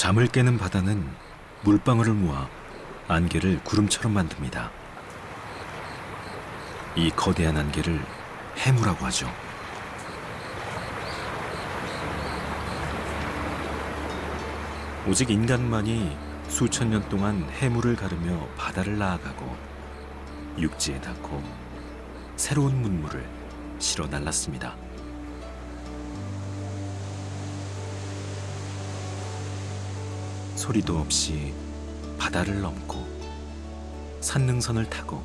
잠을 깨는 바다는 물방울을 모아 안개를 구름처럼 만듭니다. 이 거대한 안개를 해무라고 하죠. 오직 인간만이 수천 년 동안 해무를 가르며 바다를 나아가고 육지에 닿고 새로운 문물을 실어 날랐습니다. 소리도 없이 바다를 넘고 산능선을 타고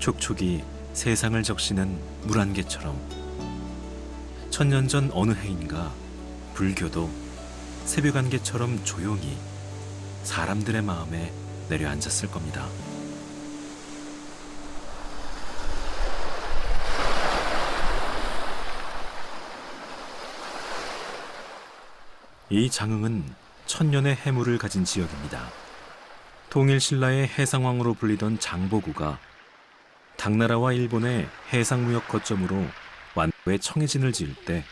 촉촉이 세상을 적시는 물안개처럼 천년 전 어느 해인가 불교도 새벽 안개처럼 조용히 사람들의 마음에 내려앉았을 겁니다. 이 장흥은 천년의 해무를 가진 지역입니다. 통일신라의 해상왕으로 불리던 장보고가 당나라와 일본의 해상무역 거점으로 완도에 청해진을 지을 때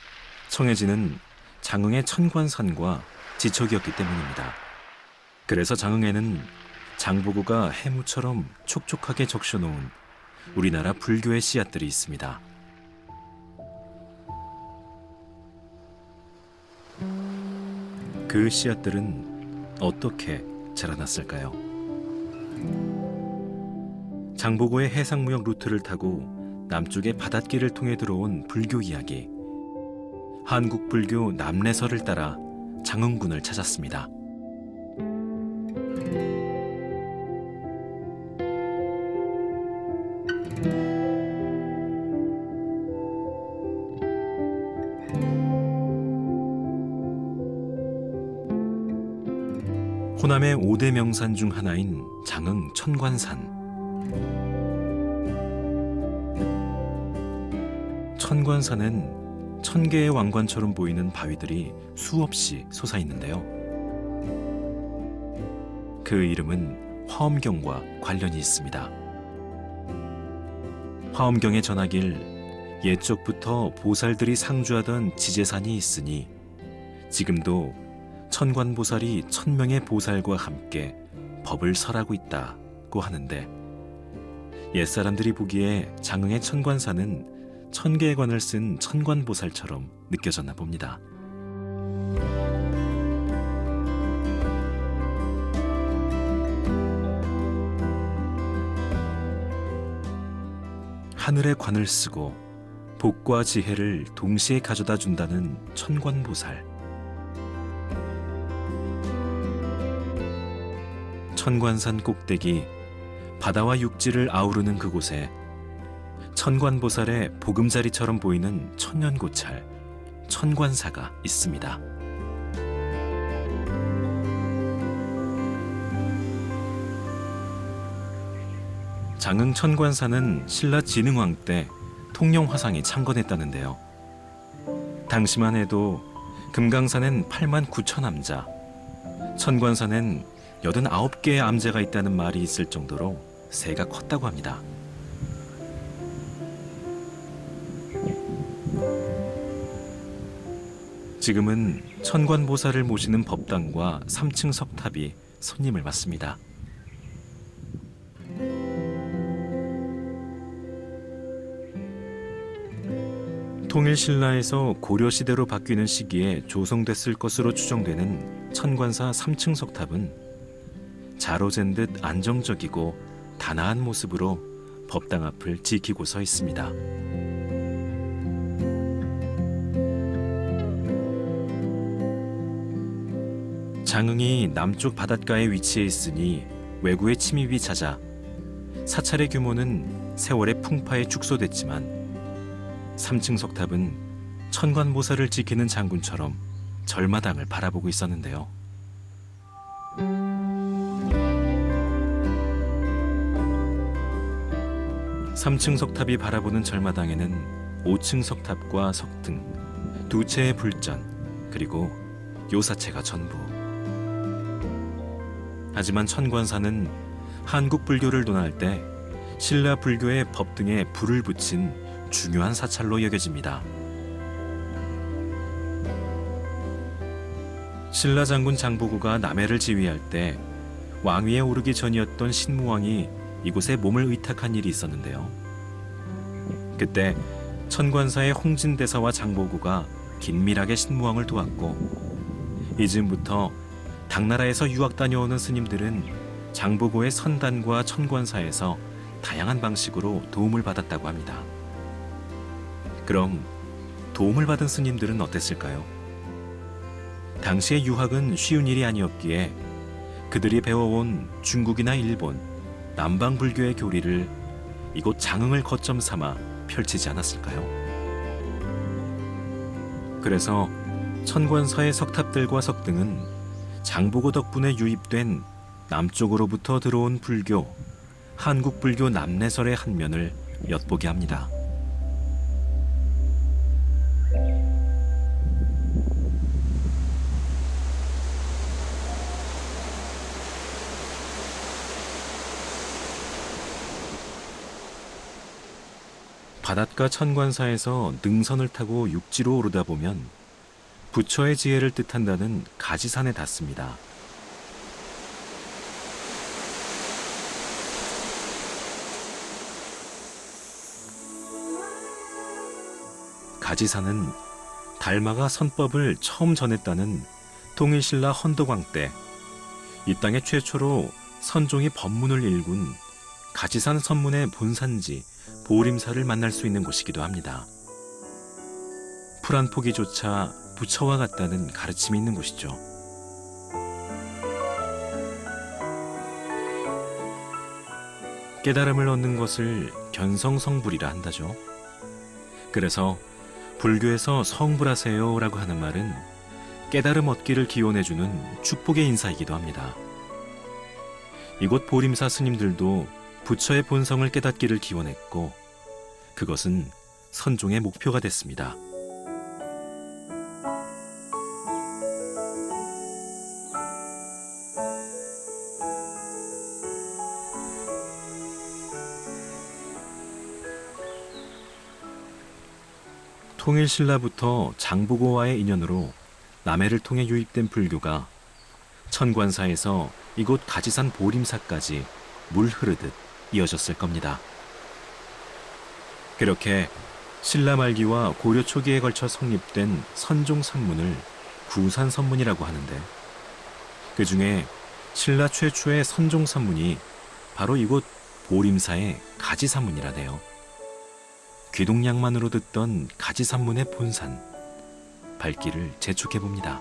청해진은 장흥의 천관산과 지척이었기 때문입니다. 그래서 장흥에는 장보고가 해무처럼 촉촉하게 적셔놓은 우리나라 불교의 씨앗들이 있습니다. 그 씨앗들은 어떻게 자라났을까요? 장보고의 해상무역 루트를 타고 남쪽의 바닷길을 통해 들어온 불교 이야기, 한국 불교 남래설을 따라 장흥군을 찾았습니다. 호남의 5대 명산 중 하나인 장흥 천관산. 천관산엔 1000개의 왕관처럼 보이는 바위들이 수없이 솟아있는데요. 그 이름은 화엄경과 관련이 있습니다. 화엄경에 전하길 옛적부터 보살들이 상주하던 지제산이 있으니 지금도 천관보살이 1000명의 보살과 함께 법을 설하고 있다고 하는데, 옛사람들이 보기에 장흥의 천관산은 1000개의 관을 쓴 천관보살처럼 느껴졌나 봅니다. 하늘의 관을 쓰고 복과 지혜를 동시에 가져다 준다는 천관보살. 천관산 꼭대기 바다와 육지를 아우르는 그곳에 천관보살의 보금자리처럼 보이는 천년고찰 천관사가 있습니다. 장흥 천관사는 신라 진흥왕 때 통영화상이 창건했다는데요. 당시만 해도 금강산엔 89,000암자, 천관산엔 89개의 암제가 있다는 말이 있을 정도로 새가 컸다고 합니다. 지금은 천관보살을 모시는 법당과 3층 석탑이 손님을 맞습니다. 통일신라에서 고려시대로 바뀌는 시기에 조성됐을 것으로 추정되는 천관사 3층 석탑은 자로잰 듯 안정적이고 단아한 모습으로 법당 앞을 지키고 서 있습니다. 장흥이 남쪽 바닷가에 위치해 있으니 외구의 침입이 잦아 사찰의 규모는 세월의 풍파에 축소됐지만 3층 석탑은 천관보살을 지키는 장군처럼 절마당을 바라보고 있었는데요. 3층 석탑이 바라보는 절마당에는 5층 석탑과 석등, 2채의 불전, 그리고 요사채가 전부. 하지만 천관사는 한국 불교를 논할 때 신라 불교의 법 등에 불을 붙인 중요한 사찰로 여겨집니다. 신라 장군 장보고가 남해를 지휘할 때 왕위에 오르기 전이었던 신무왕이 이곳에 몸을 의탁한 일이 있었는데요. 그때 천관사의 홍진대사와 장보고가 긴밀하게 신무왕을 도왔고 이즈음부터 당나라에서 유학 다녀오는 스님들은 장보고의 선단과 천관사에서 다양한 방식으로 도움을 받았다고 합니다. 그럼 도움을 받은 스님들은 어땠을까요? 당시의 유학은 쉬운 일이 아니었기에 그들이 배워온 중국이나 일본, 남방 불교의 교리를 이곳 장흥을 거점 삼아 펼치지 않았을까요? 그래서 천관사의 석탑들과 석등은 장보고 덕분에 유입된 남쪽으로부터 들어온 불교, 한국 불교 남내설의 한 면을 엿보게 합니다. 바닷가 천관사에서 능선을 타고 육지로 오르다 보면 부처의 지혜를 뜻한다는 가지산에 닿습니다. 가지산은 달마가 선법을 처음 전했다는 통일신라 헌도광 때 이 땅에 최초로 선종이 법문을 일군 가지산 선문의 본산지 보림사를 만날 수 있는 곳이기도 합니다. 풀 한 포기조차 부처와 같다는 가르침이 있는 곳이죠. 깨달음을 얻는 것을 견성성불이라 한다죠. 그래서 불교에서 성불하세요라고 하는 말은 깨달음 얻기를 기원해주는 축복의 인사이기도 합니다. 이곳 보림사 스님들도 부처의 본성을 깨닫기를 기원했고 그것은 선종의 목표가 됐습니다. 통일신라부터 장보고와의 인연으로 남해를 통해 유입된 불교가 천관사에서 이곳 가지산 보림사까지 물 흐르듯 이어졌을 겁니다. 그렇게 신라 말기와 고려 초기에 걸쳐 성립된 선종 선문을 구산 선문이라고 하는데 그 중에 신라 최초의 선종 선문이 바로 이곳 보림사의 가지산문이라네요. 귀동량만으로 듣던 가지산문의 본산, 발길을 재촉해봅니다.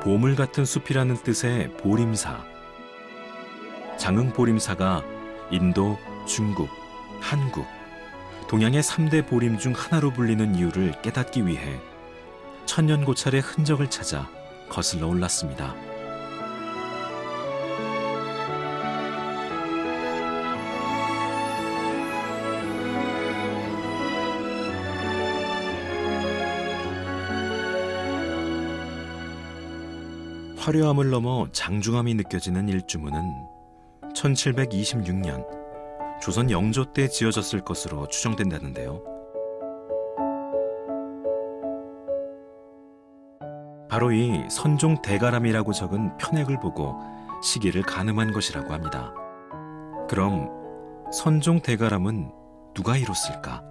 보물 같은 숲이라는 뜻의 보림사. 장흥 보림사가 인도, 중국, 한국, 동양의 3대 보림 중 하나로 불리는 이유를 깨닫기 위해 천년고찰의 흔적을 찾아 거슬러 올랐습니다. 화려함을 넘어 장중함이 느껴지는 일주문은 1726년 조선 영조 때 지어졌을 것으로 추정된다는데요. 바로 이 선종 대가람이라고 적은 편액을 보고 시기를 가늠한 것이라고 합니다. 그럼 선종 대가람은 누가 이뤘을까?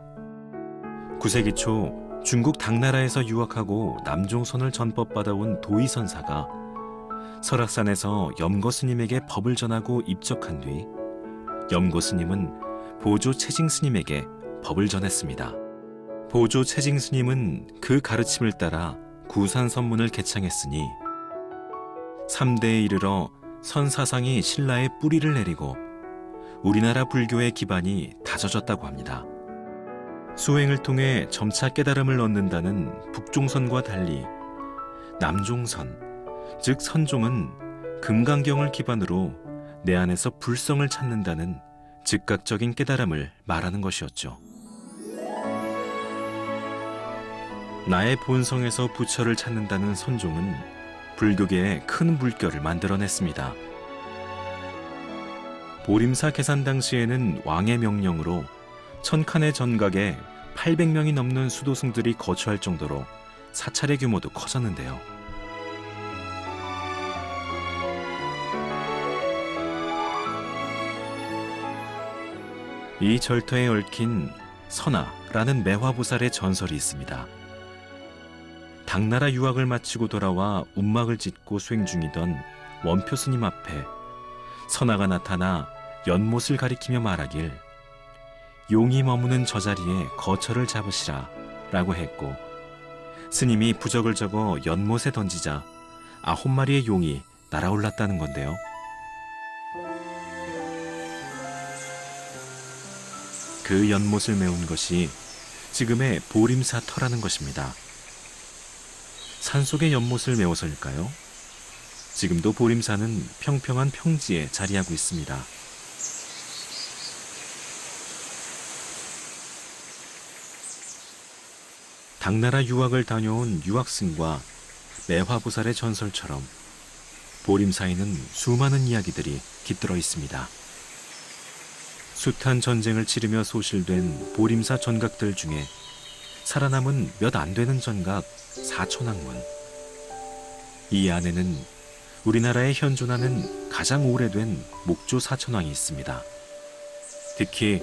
9세기 초 중국 당나라에서 유학하고 남종선을 전법받아온 도의선사가 설악산에서 염거스님에게 법을 전하고 입적한 뒤 염거스님은 보조 채징스님에게 법을 전했습니다. 보조 채징스님은 그 가르침을 따라 구산선문을 개창했으니 3대에 이르러 선사상이 신라의 뿌리를 내리고 우리나라 불교의 기반이 다져졌다고 합니다. 수행을 통해 점차 깨달음을 얻는다는 북종선과 달리 남종선, 즉 선종은 금강경을 기반으로 내 안에서 불성을 찾는다는 즉각적인 깨달음을 말하는 것이었죠. 나의 본성에서 부처를 찾는다는 선종은 불교계에 큰 물결을 만들어냈습니다. 보림사 계산 당시에는 왕의 명령으로 천칸의 전각에 800명이 넘는 수도승들이 거처할 정도로 사찰의 규모도 커졌는데요. 이 절터에 얽힌 선아라는 매화보살의 전설이 있습니다. 당나라 유학을 마치고 돌아와 운막을 짓고 수행 중이던 원표 스님 앞에 선아가 나타나 연못을 가리키며 말하길 용이 머무는 저 자리에 거처를 잡으시라 라고 했고, 스님이 부적을 적어 연못에 던지자 9마리의 용이 날아올랐다는 건데요. 그 연못을 메운 것이 지금의 보림사터라는 것입니다. 산속의 연못을 메워서일까요? 지금도 보림사는 평평한 평지에 자리하고 있습니다. 당나라 유학을 다녀온 유학승과 매화보살의 전설처럼 보림사에는 수많은 이야기들이 깃들어 있습니다. 숱한 전쟁을 치르며 소실된 보림사 전각들 중에 살아남은 몇 안 되는 전각 4천왕문. 이 안에는 우리나라에 현존하는 가장 오래된 목조 사천왕이 있습니다. 특히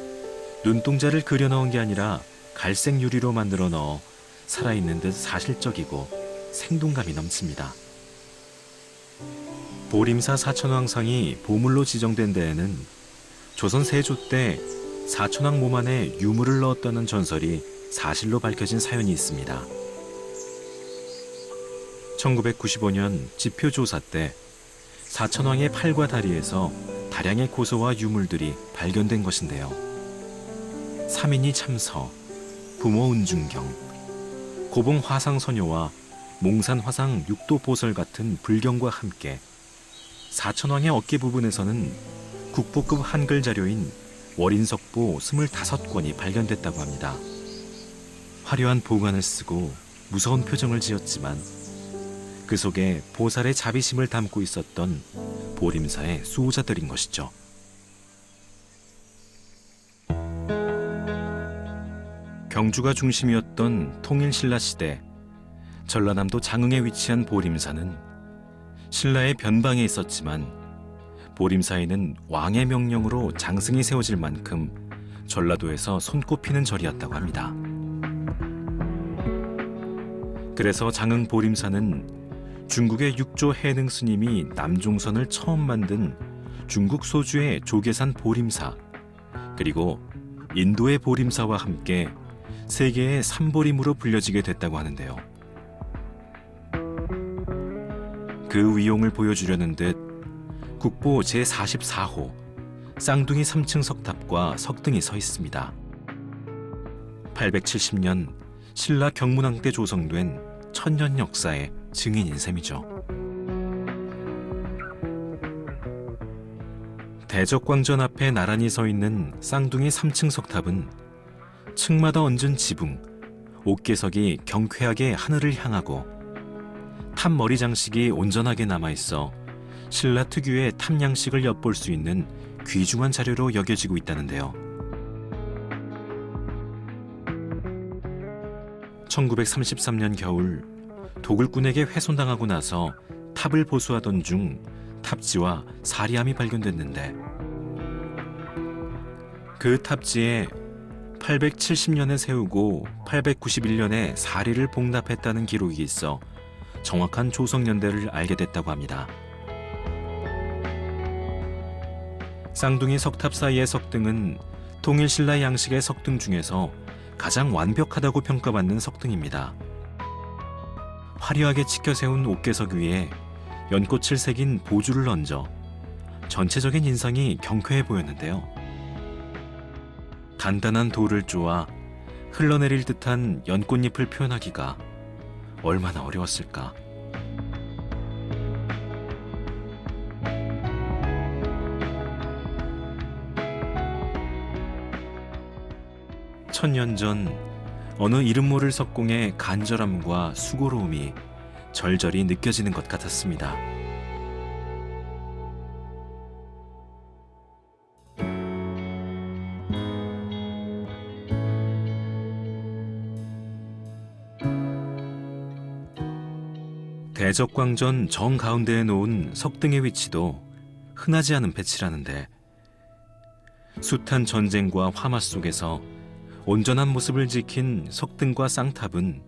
눈동자를 그려 넣은 게 아니라 갈색 유리로 만들어 넣어 살아있는 듯 사실적이고 생동감이 넘칩니다. 보림사 사천왕상이 보물로 지정된 데에는 조선 세조 때 사천왕 몸 안에 유물을 넣었다는 전설이 사실로 밝혀진 사연이 있습니다. 1995년 지표조사 때 사천왕의 팔과 다리에서 다량의 고서와 유물들이 발견된 것인데요. 삼인이 참서, 부모 은중경, 고봉 화상선녀와 몽산 화상 육도보설 같은 불경과 함께 사천왕의 어깨 부분에서는 국보급 한글 자료인 월인석보 25권이 발견됐다고 합니다. 화려한 보관을 쓰고 무서운 표정을 지었지만 그 속에 보살의 자비심을 담고 있었던 보림사의 수호자들인 것이죠. 경주가 중심이었던 통일신라 시대, 전라남도 장흥에 위치한 보림사는 신라의 변방에 있었지만 보림사에는 왕의 명령으로 장승이 세워질 만큼 전라도에서 손꼽히는 절이었다고 합니다. 그래서 장흥 보림사는 중국의 육조 해능 스님이 남종선을 처음 만든 중국 소주의 조계산 보림사, 그리고 인도의 보림사와 함께 세계의 삼보림으로 불려지게 됐다고 하는데요. 그 위용을 보여주려는 듯 국보 제44호 쌍둥이 3층 석탑과 석등이 서 있습니다. 870년 신라 경문왕 때 조성된 천년 역사의 증인인 셈이죠. 대적광전 앞에 나란히 서 있는 쌍둥이 3층 석탑은 층마다 얹은 지붕, 옥계석이 경쾌하게 하늘을 향하고 탑 머리 장식이 온전하게 남아있어 신라 특유의 탑 양식을 엿볼 수 있는 귀중한 자료로 여겨지고 있다는데요. 1933년 겨울 도굴꾼에게 훼손당하고 나서 탑을 보수하던 중 탑지와 사리함이 발견됐는데, 그 탑지에 870년에 세우고 891년에 사리를 봉납했다는 기록이 있어 정확한 조성연대를 알게 됐다고 합니다. 쌍둥이 석탑 사이의 석등은 통일신라 양식의 석등 중에서 가장 완벽하다고 평가받는 석등입니다. 화려하게 치켜 세운 옥계석 위에 연꽃을 새긴 보주를 얹어 전체적인 인상이 경쾌해 보였는데요. 단단한 돌을 쪼아 흘러내릴 듯한 연꽃잎을 표현하기가 얼마나 어려웠을까. 천년 전 어느 이름 모를 석공의 간절함과 수고로움이 절절히 느껴지는 것 같았습니다. 대적광전 정가운데에 놓은 석등의 위치도 흔하지 않은 배치라는데, 숱한 전쟁과 화마 속에서 온전한 모습을 지킨 석등과 쌍탑은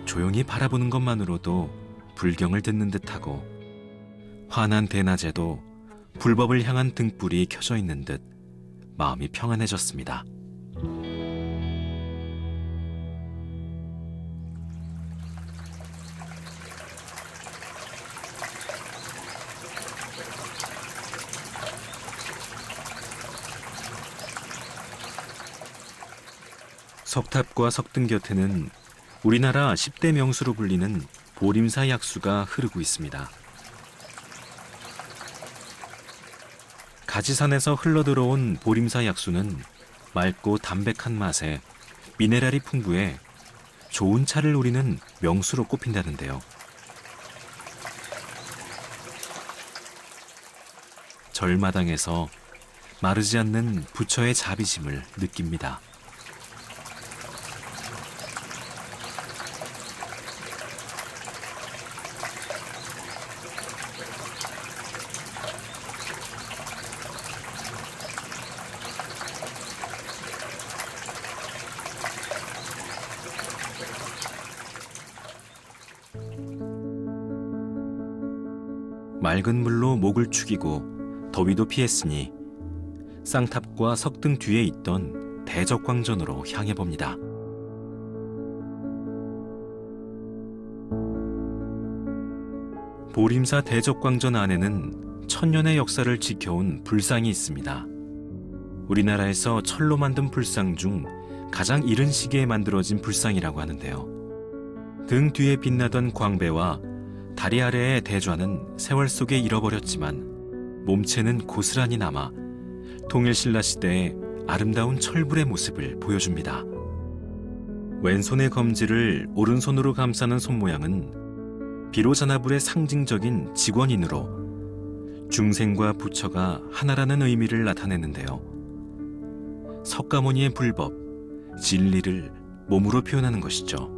조용히 바라보는 것만으로도 불경을 듣는 듯하고, 환한 대낮에도 불법을 향한 등불이 켜져 있는 듯 마음이 평안해졌습니다. 석탑과 석등 곁에는 우리나라 10대 명수로 불리는 보림사 약수가 흐르고 있습니다. 가지산에서 흘러들어온 보림사 약수는 맑고 담백한 맛에 미네랄이 풍부해 좋은 차를 우리는 명수로 꼽힌다는데요. 절마당에서 마르지 않는 부처의 자비심을 느낍니다. 맑은 물로 목을 축이고 더위도 피했으니 쌍탑과 석등 뒤에 있던 대적광전으로 향해 봅니다. 보림사 대적광전 안에는 천년의 역사를 지켜온 불상이 있습니다. 우리나라에서 철로 만든 불상 중 가장 이른 시기에 만들어진 불상이라고 하는데요. 등 뒤에 빛나던 광배와 다리 아래의 대좌는 세월 속에 잃어버렸지만 몸체는 고스란히 남아 통일신라 시대의 아름다운 철불의 모습을 보여줍니다. 왼손의 검지를 오른손으로 감싸는 손모양은 비로자나불의 상징적인 직원인으로 중생과 부처가 하나라는 의미를 나타내는데요. 석가모니의 불법, 진리를 몸으로 표현하는 것이죠.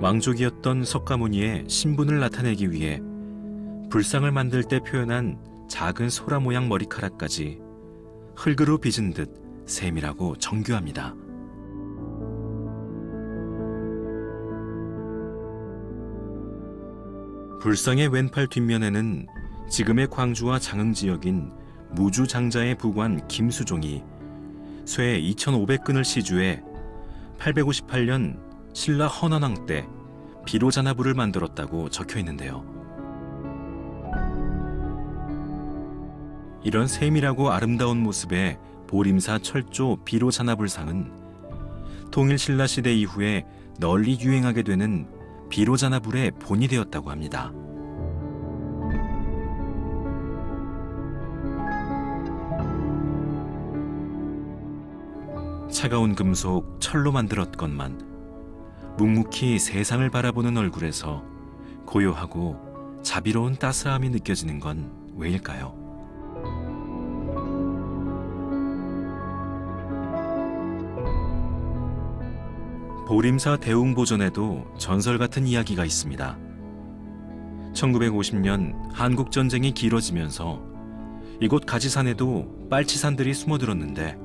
왕족이었던 석가모니의 신분을 나타내기 위해 불상을 만들 때 표현한 작은 소라 모양 머리카락까지 흙으로 빚은 듯 세밀하고 정교합니다. 불상의 왼팔 뒷면에는 지금의 광주와 장흥 지역인 무주 장자의 부관 김수종이 쇠 2,500근을 시주해 858년 신라 헌원왕 때 비로자나불을 만들었다고 적혀 있는데요. 이런 세밀하고 아름다운 모습의 보림사 철조 비로자나불상은 통일신라 시대 이후에 널리 유행하게 되는 비로자나불의 본이 되었다고 합니다. 차가운 금속 철로 만들었건만 묵묵히 세상을 바라보는 얼굴에서 고요하고 자비로운 따스함이 느껴지는 건 왜일까요? 보림사 대웅보전에도 전설 같은 이야기가 있습니다. 1950년 한국전쟁이 길어지면서 이곳 가지산에도 빨치산들이 숨어들었는데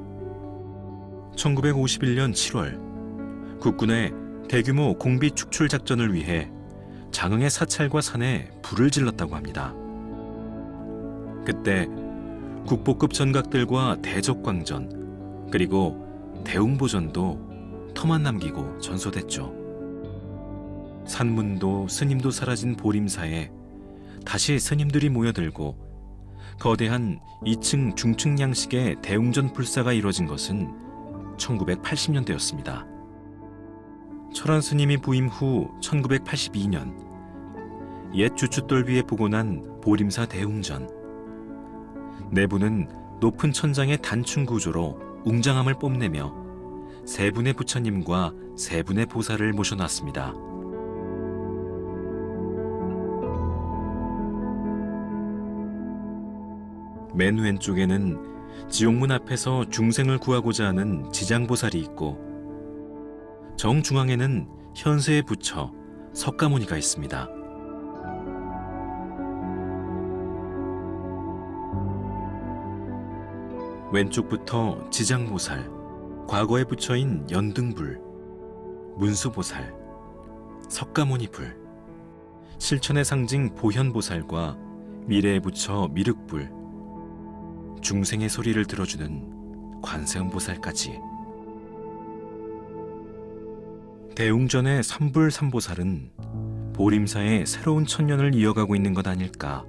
1951년 7월 국군의 대규모 공비 축출 작전을 위해 장흥의 사찰과 산에 불을 질렀다고 합니다. 그때 국보급 전각들과 대적광전 그리고 대웅보전도 터만 남기고 전소됐죠. 산문도 스님도 사라진 보림사에 다시 스님들이 모여들고 거대한 2층 중층 양식의 대웅전 불사가 이뤄진 것은 1980년대였습니다. 철원 스님이 부임 후 1982년 옛 주춧돌비에 보곤한 보림사 대웅전. 내부는 높은 천장의 단층 구조로 웅장함을 뽐내며 세 분의 부처님과 세 분의 보살을 모셔놨습니다. 맨 왼쪽에는 지옥문 앞에서 중생을 구하고자 하는 지장보살이 있고, 정중앙에는 현세의 부처 석가모니가 있습니다. 왼쪽부터 지장보살, 과거의 부처인 연등불, 문수보살, 석가모니불, 실천의 상징 보현보살과 미래의 부처 미륵불, 중생의 소리를 들어주는 관세음보살까지. 대웅전의 삼불삼보살은 보림사의 새로운 천년을 이어가고 있는 것 아닐까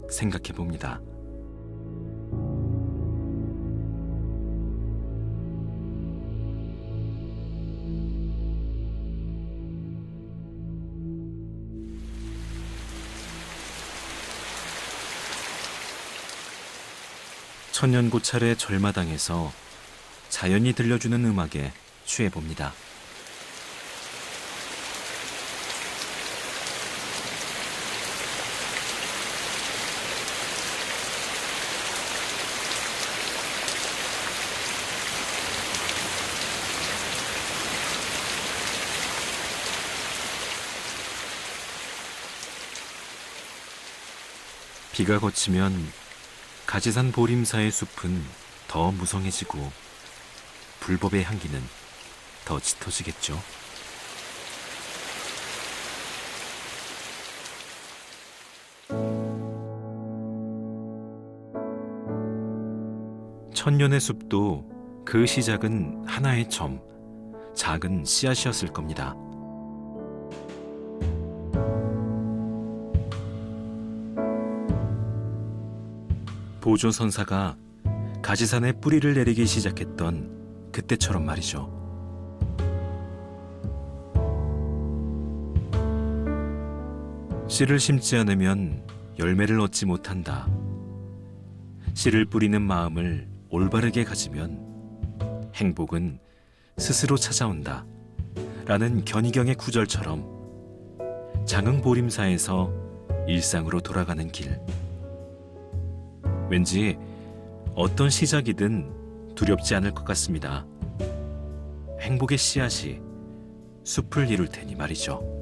생각해 봅니다. 천년고찰의 절마당에서 자연이 들려주는 음악에 취해봅니다. 비가 그치면 가지산 보림사의 숲은 더 무성해지고 불법의 향기는 더 짙어지겠죠. 천년의 숲도 그 시작은 하나의 점, 작은 씨앗이었을 겁니다. 보조선사가 가지산에 뿌리를 내리기 시작했던 그때처럼 말이죠. 씨를 심지 않으면 열매를 얻지 못한다. 씨를 뿌리는 마음을 올바르게 가지면 행복은 스스로 찾아온다. 라는 견이경의 구절처럼 장흥보림사에서 일상으로 돌아가는 길. 왠지 어떤 시작이든 두렵지 않을 것 같습니다. 행복의 씨앗이 숲을 이룰 테니 말이죠.